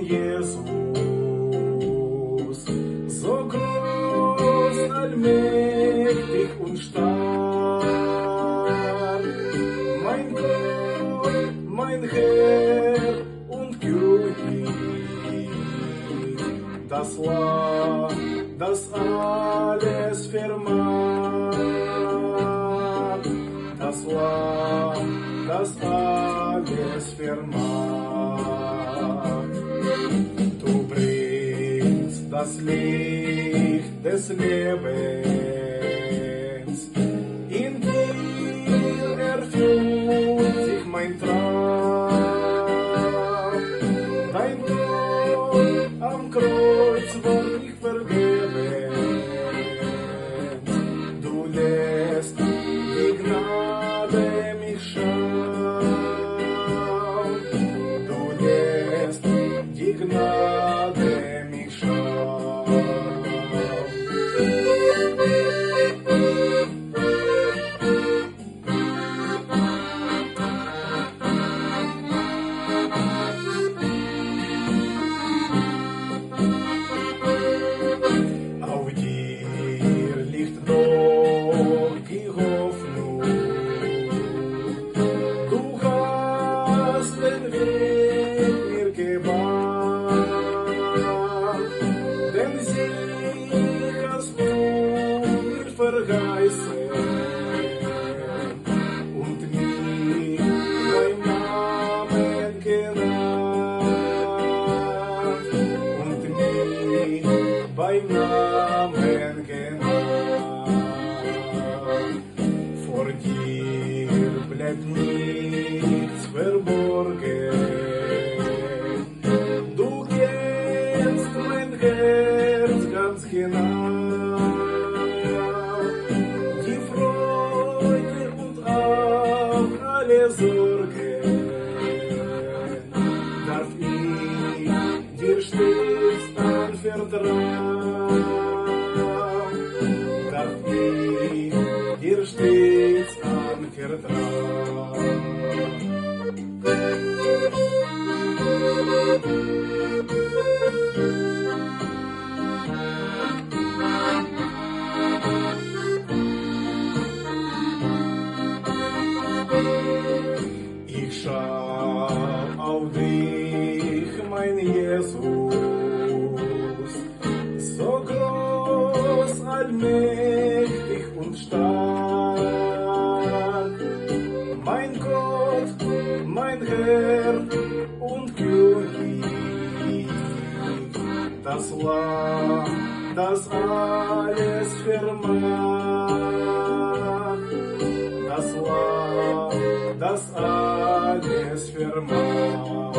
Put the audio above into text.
Jesus, so groß, allmächtig und stark, mein Gott, mein Herr und König, das Lamm, das alles vermag, das Lamm, das alles vermag. Du bringst das Licht des Lebens, in dir erfüllt sich mein Traum. Dein Tod am Kreuz war ich vergeben, du lässt die Gnade mich schauen, du lässt die Gnade mich schauen. Auf dir liegt doch die Hoffnung, du hast den Weg mir gebahnt, denn sie hast du mir verheißen und mich beim Namen genannt, und mich beim Namen genannt. Vor dir bleibt nichts verborgen, du kennst mein Herz ganz genau. Die Freude und auch alle Sorgen darf ich dir stets anvertrauen, darf ich dir stets anvertrauen. Ich schau auf dich, mein Jesus, so groß, allmächtig und stark, mein Gott, mein Herr und König, das Lamm, das alles vermag, das Lamm, das alles vermag.